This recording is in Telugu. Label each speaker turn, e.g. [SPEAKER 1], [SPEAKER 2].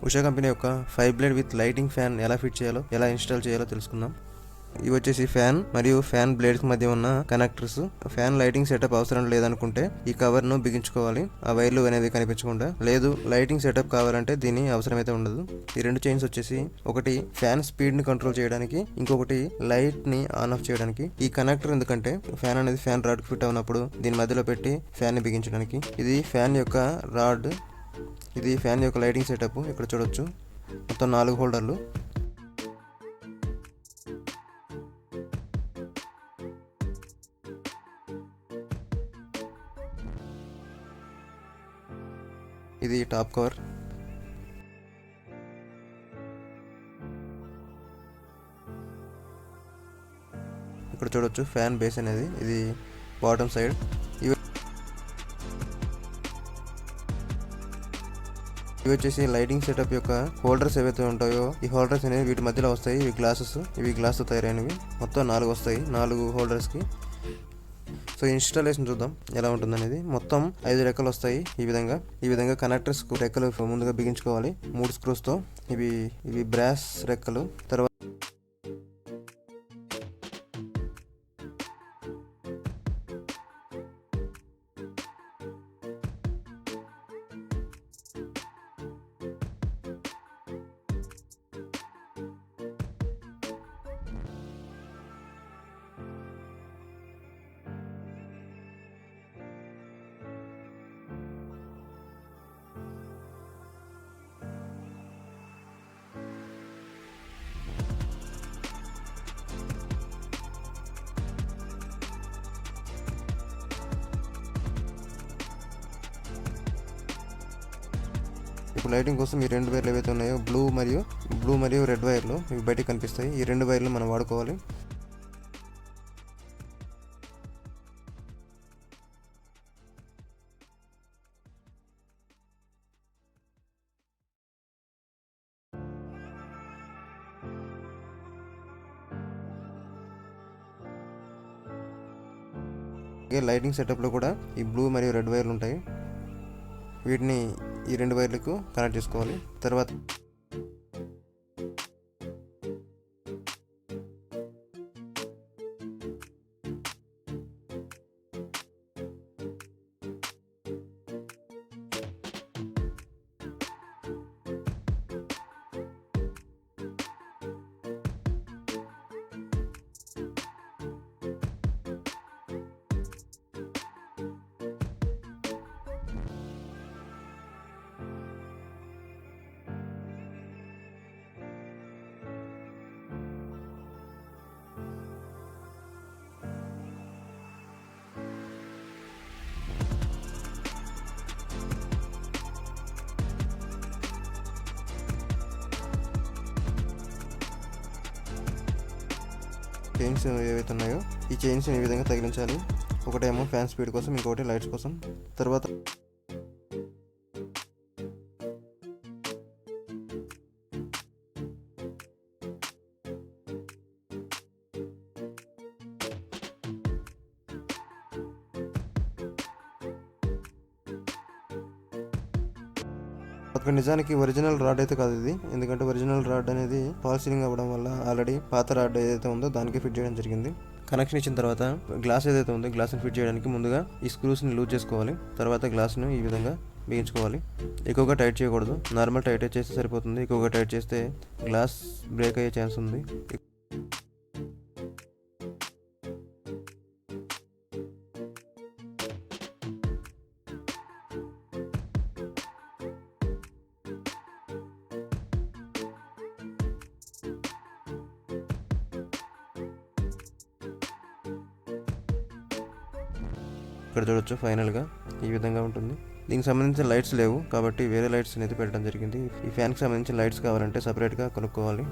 [SPEAKER 1] ఉషా కంపెనీ యొక్క 5 బ్లేడ్ విత్ లైటింగ్ ఫ్యాన్ ఎలా ఫిట్ చేయాలో, ఎలా ఇన్స్టాల్ చేయాలో తెలుసుకుందాం. ఇవి వచ్చేసి ఫ్యాన్ మరియు ఫ్యాన్ బ్లేడ్స్ మధ్య ఉన్న కనెక్టర్స్. ఫ్యాన్ లైటింగ్ సెటప్ అవసరం లేదనుకుంటే ఈ కవర్ ను బిగించుకోవాలి, ఆ వైర్లు అనేవి కనిపించకుండా. లేదు లైటింగ్ సెటప్ కావాలంటే దీని అవసరమైతే ఉండదు. ఈ రెండు చైన్స్ వచ్చేసి ఒకటి ఫ్యాన్ స్పీడ్ ని కంట్రోల్ చేయడానికి, ఇంకొకటి లైట్ ని ఆన్ ఆఫ్ చేయడానికి. ఈ కనెక్టర్ ఎందుకంటే ఫ్యాన్ అనేది ఫ్యాన్ రాడ్ కి ఫిట్ అవునప్పుడు దీని మధ్యలో పెట్టి ఫ్యాన్ ని బిగించడానికి. ఇది ఫ్యాన్ యొక్క రాడ్, ఇది ఫ్యాన్ యొక్క లైటింగ్ సెటప్. ఇక్కడ చూడొచ్చు మొత్తం 4 హోల్డర్లు. ఇది టాప్ కవర్. ఇక్కడ చూడొచ్చు ఫ్యాన్ బేస్ అనేది, ఇది బాటమ్ సైడ్. ఇవి వచ్చేసి లైటింగ్ సెటప్ యొక్క హోల్డర్స్ ఏవైతే ఉంటాయో ఈ హోల్డర్స్ అనేవి వీటి మధ్యలో వస్తాయి. ఇవి గ్లాసెస్, ఇవి గ్లాస్ తో తయారైనవి. మొత్తం 4 వస్తాయి, 4 హోల్డర్స్ కి. సో ఇన్స్టాలేషన్ చూద్దాం ఎలా ఉంటుందనేది. మొత్తం 5 రెక్కలు వస్తాయి. ఈ విధంగా కనెక్టర్స్ రెక్కలు ముందుగా బిగించుకోవాలి 3 స్క్రూస్ తో. ఇవి బ్రాస్ రెక్కలు. తర్వాత ఇప్పుడు లైటింగ్ కోసం ఈ 2 వైర్లు ఏవైతే ఉన్నాయో బ్లూ మరియు రెడ్ వైర్లు, ఇవి బయటికి కనిపిస్తాయి. ఈ 2 వైర్లు మనం వాడుకోవాలి. లైటింగ్ సెటప్లో కూడా ఈ బ్లూ మరియు రెడ్ వైర్లు ఉంటాయి. వీటిని ఈ 2 వైర్లకు కనెక్ట్ చేసుకోవాలి. తర్వాత చైన్స్ ఏవైతే ఉన్నాయో ఈ చైన్స్ ఈ విధంగా తగిలించాలి. ఒకటేమో ఫ్యాన్ స్పీడ్ కోసం, ఇంకొకటి లైట్స్ కోసం. తర్వాత నిజానికి ఒరిజినల్ రాడ్ అయితే కాదు ఇది, ఎందుకంటే ఒరిజినల్ రాడ్ అనేది ఫాల్ సీలింగ్ అవ్వడం వల్ల ఆల్రెడీ పాత రాడ్ ఏదైతే ఉందో దానికి ఫిట్ చేయడం జరిగింది. కనెక్షన్ ఇచ్చిన తర్వాత గ్లాస్ ఏదైతే ఉందో గ్లాస్ని ఫిట్ చేయడానికి ముందుగా ఈ స్క్రూస్ని లూజ్ చేసుకోవాలి. తర్వాత గ్లాస్ను ఈ విధంగా బిగించుకోవాలి. ఎక్కువగా టైట్ చేయకూడదు, నార్మల్ టైట్ చేస్తే సరిపోతుంది. ఎక్కువగా టైట్ చేస్తే గ్లాస్ బ్రేక్ అయ్యే ఛాన్స్ ఉంది. ఇక్కడ చూడొచ్చు ఫైనల్గా ఈ విధంగా ఉంటుంది. దీనికి సంబంధించిన లైట్స్ లేవు కాబట్టి వేరే లైట్స్ అనేది పెట్టడం జరిగింది. ఈ ఫ్యాన్కి సంబంధించిన లైట్స్ కావాలంటే సపరేట్గా కొనుక్కోవాలి.